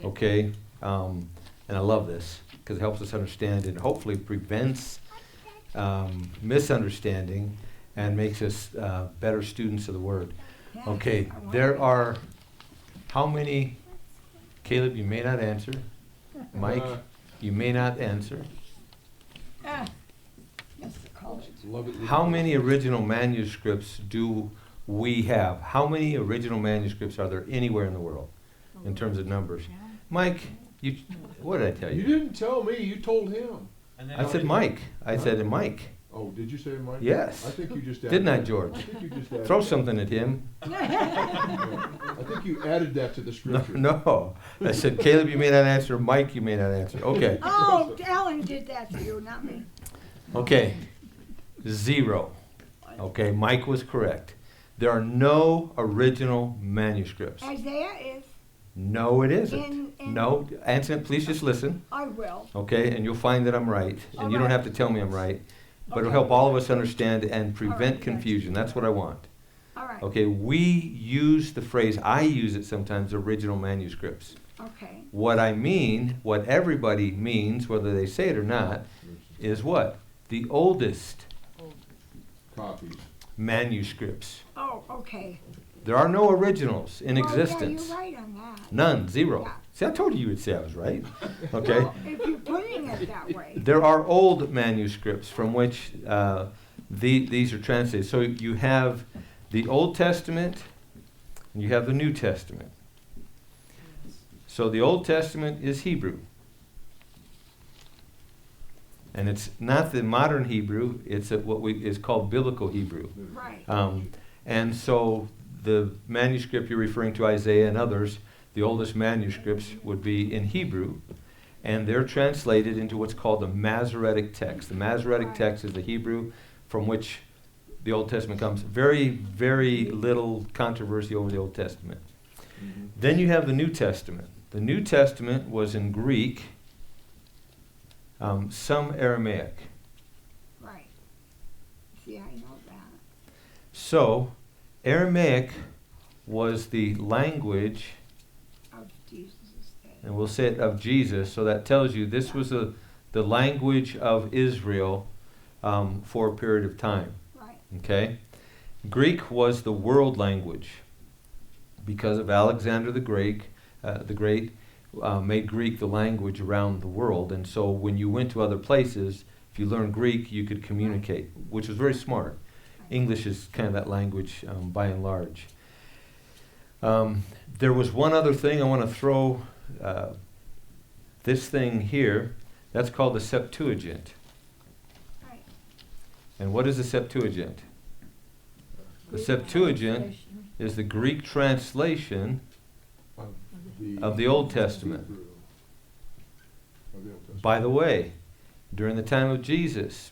okay? And I love this, because it helps us understand and hopefully prevents misunderstanding and makes us better students of the Word. Yeah, Okay, I want there to. are, how many, Caleb, you may not answer. Mike, you may not answer. Ah, that's the college. Love it. How many original manuscripts do we have? How many original manuscripts are there anywhere in the world in terms of numbers? Mike, what did I tell You you? didn't tell me, you told him. I said Mike. I said Mike. Oh, did you say Mike? Yes. I think you just added. Didn't I, that. George? I think you just added. Throw that. something at him. I think you added that to the No, scripture. no. I said, Caleb, you may not answer. Mike, you may not answer. Okay. Oh, Alan did that to you, not me. Okay. 0. Okay, Mike was correct. There are no original manuscripts. Isaiah is. No, it isn't. In- No, Anson, please just listen. I will. Okay, and you'll find that I'm right, and you don't Alright. have to tell me I'm right, but it'll Okay. help all of us understand and prevent Alright, gotcha. confusion. That's what I want. All right. Okay, we use the phrase, I use it sometimes, original manuscripts. Okay. What I mean, what everybody means, whether they say it or not, is what? The oldest Copies. manuscripts. Oh, okay. There are no originals in Well, existence. Yeah, you're right on that. None, 0. Yeah. See, I told you would say I was right. Okay? Well, if you're putting it that way. There are old manuscripts from which these are translated. So you have the Old Testament and you have the New Testament. So the Old Testament is Hebrew. And it's not the modern Hebrew, it's what is called biblical Hebrew. Right. And so the manuscript you're referring to, Isaiah and others, the oldest manuscripts would be in Hebrew, and they're translated into what's called the Masoretic text. The Masoretic text is the Hebrew from which the Old Testament comes. Very, very little controversy over the Old Testament. Mm-hmm. Then you have the New Testament. The New Testament was in Greek, some Aramaic. Right. See, I know that. So, Aramaic was the language, Of Jesus' day. and we'll say it of Jesus, so that tells you this was the language of Israel for a period of time. Right. Okay? Greek was the world language because of Alexander the Great, made Greek the language around the world. And so when you went to other places, if you learned Greek, you could communicate, which was very smart. English is kind of that language by and large. There was one other thing I want to throw, this thing here, that's called the Septuagint. Right. And what is the Septuagint? The Septuagint is the Greek translation of the Old Testament. Hebrew. Of the Old Testament. By the way, during the time of Jesus,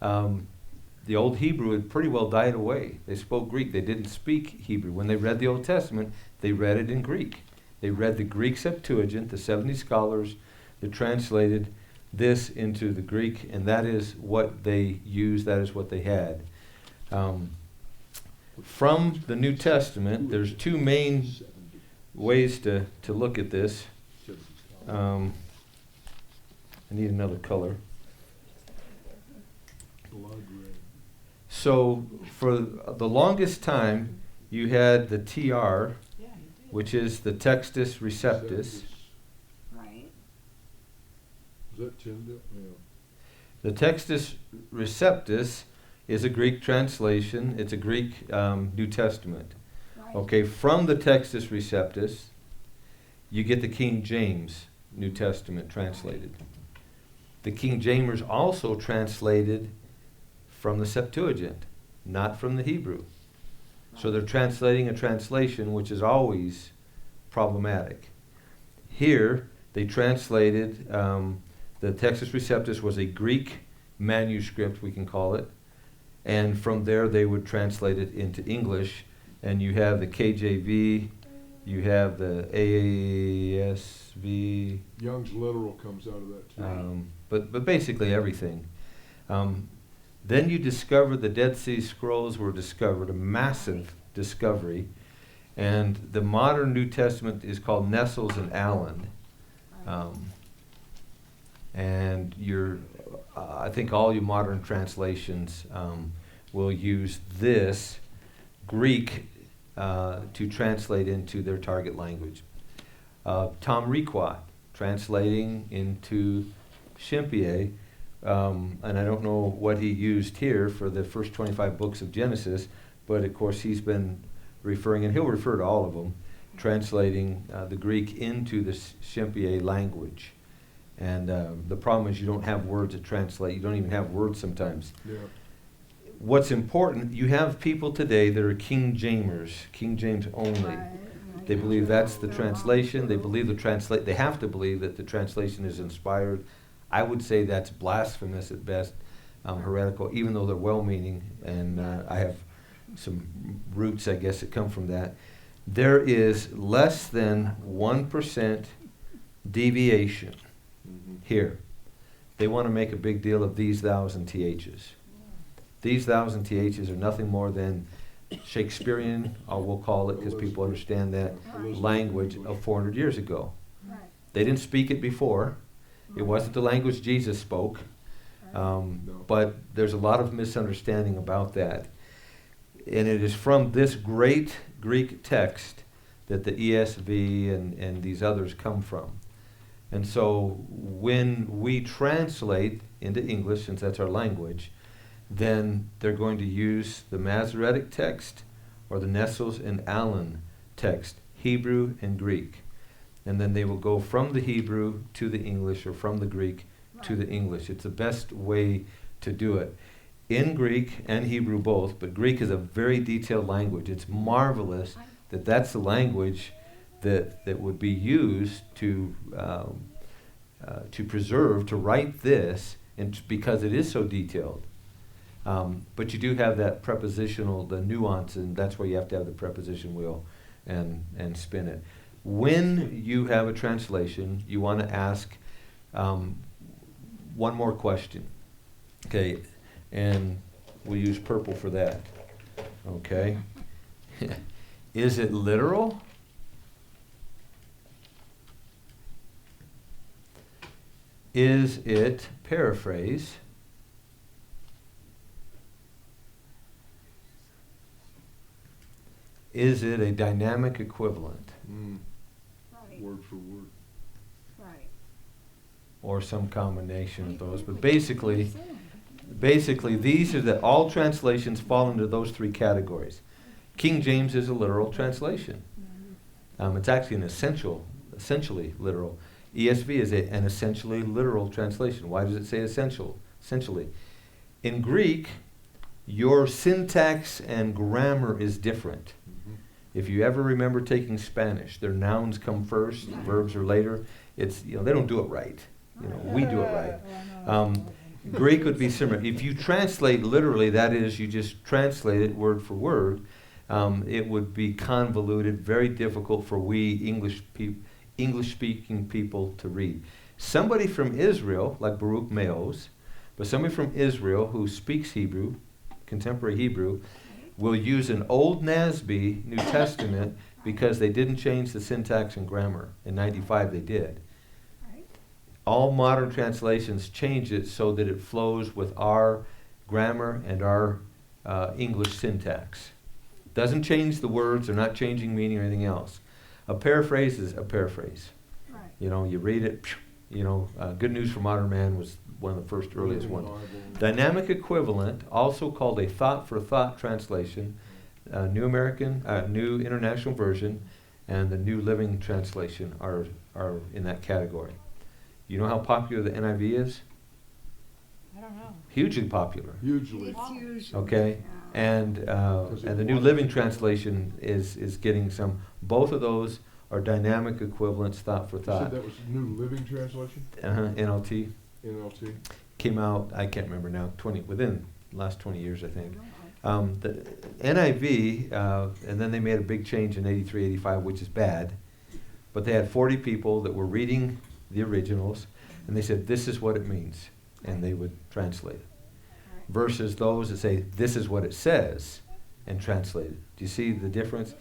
the Old Hebrew had pretty well died away. They spoke Greek. They didn't speak Hebrew. When they read the Old Testament, they read it in Greek. They read the Greek Septuagint, the 70 scholars that translated this into the Greek, and that is what they used, that is what they had. From the New Testament, there's two main ways to look at this. I need another color. Blood red. So for the longest time, you had the TR, which is the Textus Receptus. Right. Is that Tyndale? Yeah. The Textus Receptus is a Greek translation. It's a Greek New Testament. Right. Okay, from the Textus Receptus, you get the King James New Testament translated. The King Jamers also translated from the Septuagint, not from the Hebrew. So they're translating a translation which is always problematic. Here, they translated, the Textus Receptus was a Greek manuscript, we can call it, and from there they would translate it into English, and you have the KJV, you have the ASV, Young's literal comes out of that too. but basically everything. Then you discover the Dead Sea Scrolls were discovered, a massive discovery, and the modern New Testament is called Nestles and Allen. And I think all your modern translations will use this Greek to translate into their target language. Tom Requat translating into Shimpier, and I don't know what he used here for the first 25 books of Genesis, but of course he's been referring, and he'll refer to all of them, translating the Greek into the Shimpier language. And the problem is you don't have words to translate. You don't even have words sometimes. Yeah. What's important, you have people today that are King Jamers, King James only. Right. They believe that's the translation. They believe they have to believe that the translation is inspired. I would say that's blasphemous at best, heretical, even though they're well-meaning, and I have some roots, I guess, that come from that. There is less than 1% deviation here. They want to make a big deal of these thous and ths. These thous and ths are nothing more than Shakespearean, we'll call it, because people understand that language of 400 years ago. Right. They didn't speak it before. It wasn't the language Jesus spoke. But there's a lot of misunderstanding about that. And it is from this great Greek text that the ESV and these others come from. And so when we translate into English, since that's our language, then they're going to use the Masoretic text or the Nessels and Allen text, Hebrew and Greek. And then they will go from the Hebrew to the English or from the Greek to the English. It's the best way to do it. In Greek and Hebrew both, but Greek is a very detailed language. It's marvelous that that's the language that would be used to preserve, to write this, and because it is so detailed. But you do have that prepositional, the nuance, and that's where you have to have the preposition wheel and spin it. When you have a translation, you want to ask one more question. Okay, and we'll use purple for that. Okay. Is it literal? Is it paraphrase? Is it a dynamic equivalent? Right, Word for word. right. Or some combination of those? But basically, these are all translations fall into those three categories. King James is a literal translation. It's actually essentially literal. ESV is an essentially literal translation. Why does it say essentially? In Greek, your syntax and grammar is different. If you ever remember taking Spanish, their nouns come first, verbs are later. It's, they don't do it right. We do it right. Greek would be similar. If you translate literally, that is, you just translate it word for word, it would be convoluted, very difficult for we English-speaking people to read. Somebody from Israel, like Baruch Meos, but somebody from Israel who speaks Hebrew, contemporary Hebrew, will use an old NASB, New Testament, because they didn't change the syntax and grammar. In 95 they did. All modern translations change it so that it flows with our grammar and our English syntax. Doesn't change the words, they're not changing meaning or anything else. A paraphrase is a paraphrase. Right. You read it, Good News for Modern Man was one of the first earliest ones. Dynamic equivalent, also called a thought-for-thought translation, New International Version, and the New Living Translation are in that category. You know how popular the NIV is? I don't know. Hugely popular. Hugely. It's usually. Okay, and the New Living Translation is getting some. Both of those are dynamic equivalents, thought for You thought. said that was New Living Translation? NLT NLT? came out. I can't remember now. Within the last 20 years, I think. The NIV, and then they made a big change in 83, 85, which is bad. But they had 40 people that were reading the originals, and they said, this is what it means, and they would translate it. Versus those that say, this is what it says, and translate it. Do you see the difference?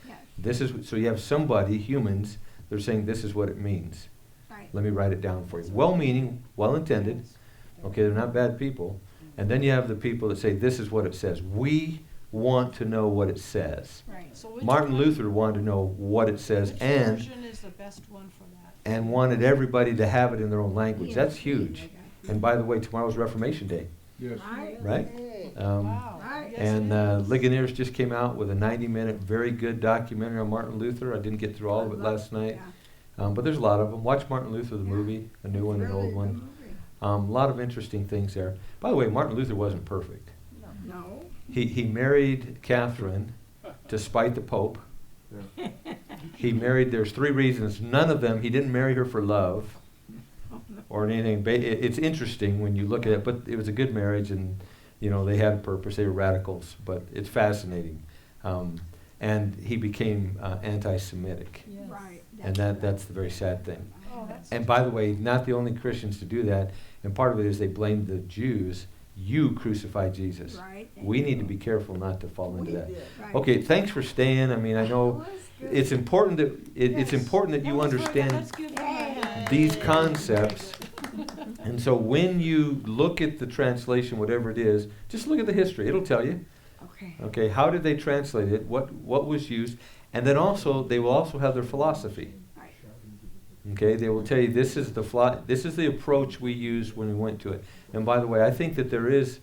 Yes. So you have somebody, humans, they're saying this is what it means. Right. Let me write it down for you. Well-meaning, well-intended. Okay, they're not bad people. And then you have the people that say, this is what it says. We want to know what it says. Right. So Martin Luther wanted to know what it says and version is the best one for that? and wanted everybody to have it in their own language. Yes. That's huge. And by the way, tomorrow's Reformation Day, Yes. right? Hey. Wow. Right. Yes, And it is. Ligoniers just came out with a 90-minute, very good documentary on Martin Luther. I didn't get through all of it last night, but there's a lot of them. Watch Martin Luther, the movie, a new one, an old one. A lot of interesting things there. By the way, Martin Luther wasn't perfect. No. He married Catherine to spite the Pope. Yeah. He married, there's 3 reasons. None of them, he didn't marry her for love or anything. It's interesting when you look at it, but it was a good marriage and, they had a purpose. They were radicals, but it's fascinating. And he became anti-Semitic. Yes. Right. And that's the very sad thing. Oh, that's And by the way, not the only Christians to do that. And part of it is they blamed the Jews. You crucified Jesus. Right. We need to be careful not to fall into We that. did. Right. Okay, thanks for staying. I mean, I know it's important that it's important that you understand Let's give them a hand. these concepts. And so when you look at the translation, whatever it is, just look at the history. It'll tell you. Okay. Okay, how did they translate it? What was used? And then also they will also have their philosophy. Right. Okay, they will tell you this is the approach we used when we went to it. And by the way, I think that there is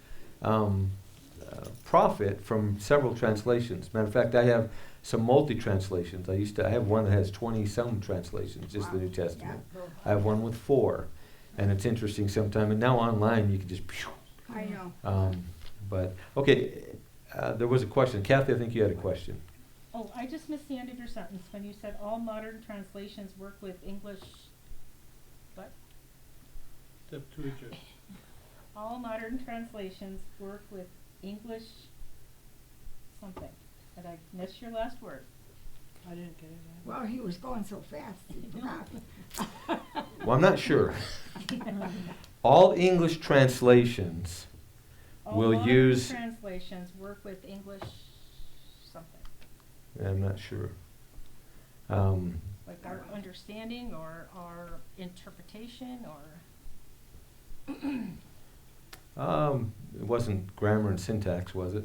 profit from several translations. Matter of fact, I have some multi-translations. I have one that has 20-some translations, just the New Testament. I have one with 4. And it's interesting sometimes. And now online you can just... I know. But, okay, there was a question. Kathy, I think you had a question. Oh, I just missed the end of your sentence when you said all modern translations work with English, what? Septuagint. All modern translations work with English something. And I missed your last word. I didn't get it. Well, he was going so fast. He forgot. Well, I'm not sure. All English translations All will modern use... translations work with English something. I'm not sure. Like our understanding or our interpretation or... It wasn't grammar and syntax, was it?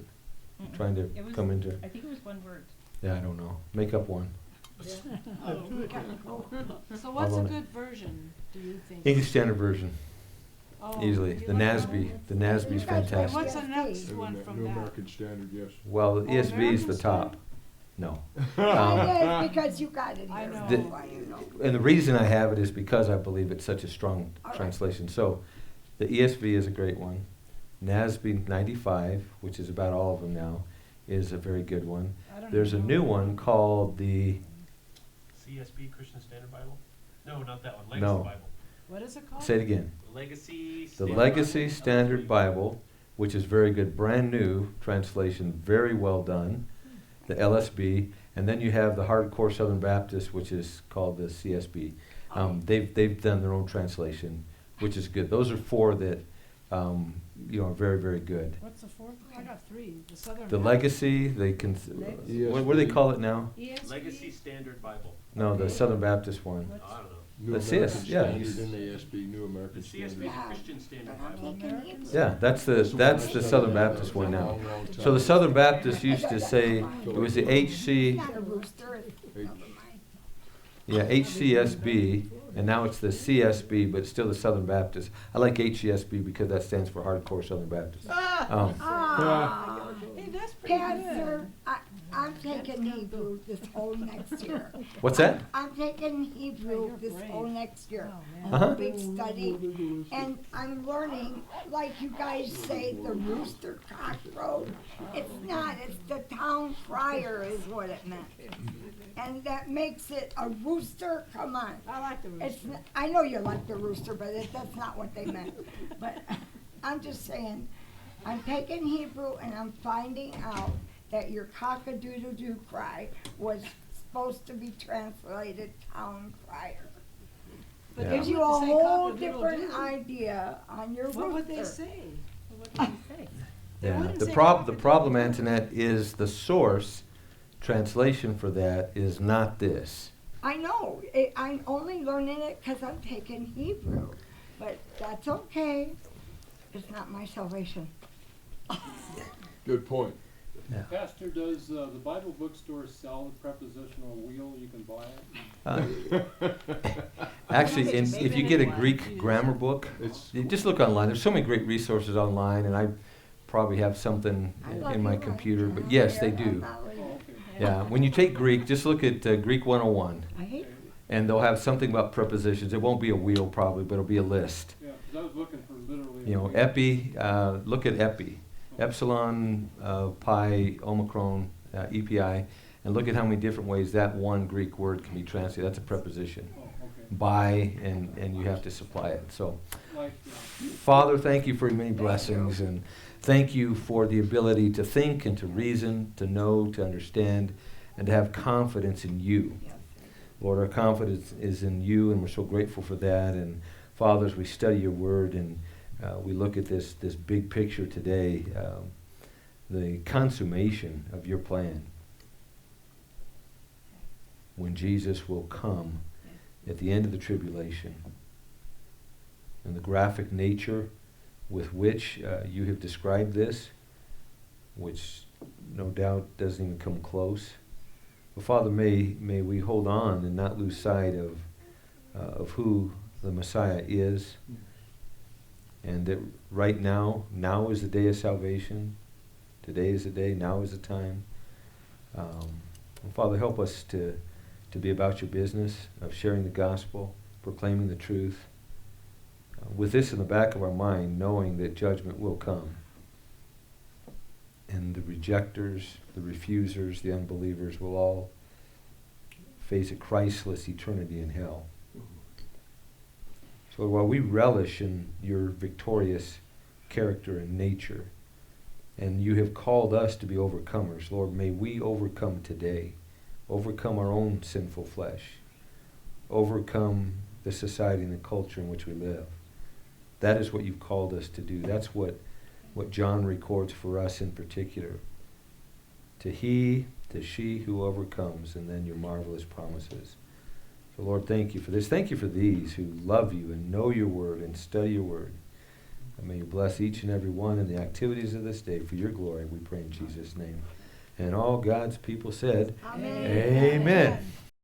Trying to It was, come into... I think it was one word. Yeah, I don't know. Make up one. So what's I'll a own it. good version, do you think? English Standard Version, Oh, easily. you The like that NASB. one? The NASB's You guys like fantastic. What's the next New one Amer- from New that? American Standard, yes. Well, the Oh, ESV is American the top. Standard? No. It is because you got it I here. know. That's why you know. And the reason I have it is because I believe it's such a strong All right. translation. So, the ESV is a great one. NASB 95, which is about all of them now, is a very good one. I don't There's a even new know. one called the... CSB, Christian Standard Bible? No, not that one. Legacy No. Bible. What is it called? Say it again. Legacy The Standard Legacy Bible. Standard Bible, which is very good, brand new translation, very well done. The LSB, and then you have the Hardcore Southern Baptist, which is called the CSB. They've done their own translation, which is good. Those are 4 that are very, very good. What's the fourth? I got 3. The Southern. The Baptist. Legacy, they can. What do they call it now? ESV? Legacy Standard Bible. No, the Southern Baptist one. What's- I don't know. New Let's see American it, yeah. Standard and ASB, New The American CSB is Standard. the Christian Standard But I'm Bible. taking Hebrew. Yeah, that's the Southern Baptist one now. So the Southern Baptist used to say it was the HC. Not a rooster. Never mind. Yeah, HCSB, and now it's the CSB, but it's still the Southern Baptist. I like HCSB because that stands for Hardcore Southern Baptist. Ah, Hey, that's pretty good. Pastor, I'm taking Hebrew this whole next year. What's that? I'm taking Hebrew You're this brave. whole next year. Oh, man. Uh-huh. Big study. And I'm learning, like you guys say, the rooster cockroach. It's not, it's the town crier is what it meant. And that makes it a rooster, come on. I like the It's, rooster. I know you like the rooster, but that's not what they meant. But I'm just saying, I'm taking Hebrew and I'm finding out that your cock-a-doodle-doo cry was supposed to be translated town crier. But Yeah. they Gives you a wouldn't say whole cock-a-doodle-doo. different idea on your rooster. What would they say? What did you say? They Yeah, wouldn't the say problem, cock-a-doodle-doo. Antoinette, is the source translation for that is not this. I know, I'm only learning it because I'm taking Hebrew, but that's okay. It's not my salvation. Good point. Pastor, does the Bible bookstore sell the prepositional wheel? You can buy it? Actually, if you get a Greek grammar book, It's, you just look online. There's so many great resources online, and I probably have something in my computer, but yes, they do. Oh, okay. Yeah, when you take Greek, just look at Greek 101, I hate and they'll have something about prepositions. It won't be a wheel probably, but it'll be a list. Yeah, 'cause I was looking for literally. a You know, wheel. epi, look at epi, epsilon, pi, omicron, EPI, and look at how many different ways that one Greek word can be translated. That's a preposition. Oh, okay. By, and you have to supply it. So, Like, Father, thank you for your many blessings, and thank you for the ability to think and to reason, to know, to understand, and to have confidence in you. Lord, our confidence is in you, and we're so grateful for that. And Father, as we study your word and we look at this big picture today, the consummation of your plan, when Jesus will come at the end of the tribulation, and the graphic nature with which you have described this, which no doubt doesn't even come close. But Father, may we hold on and not lose sight of of who the Messiah is, and that right now is the day of salvation. Today is the day, now is the time. And Father, help us to be about your business of sharing the gospel, proclaiming the truth, with this in the back of our mind, knowing that judgment will come. And the rejectors, the refusers, the unbelievers will all face a Christless eternity in hell. So while we relish in your victorious character and nature, and you have called us to be overcomers, Lord, may we overcome today, overcome our own sinful flesh, overcome the society and the culture in which we live. That is what you've called us to do. That's what John records for us in particular. To she who overcomes, and then your marvelous promises. So Lord, thank you for this. Thank you for these who love you and know your word and study your word. And may you bless each and every one in the activities of this day for your glory, we pray in Jesus' name. And all God's people said, Amen. Amen.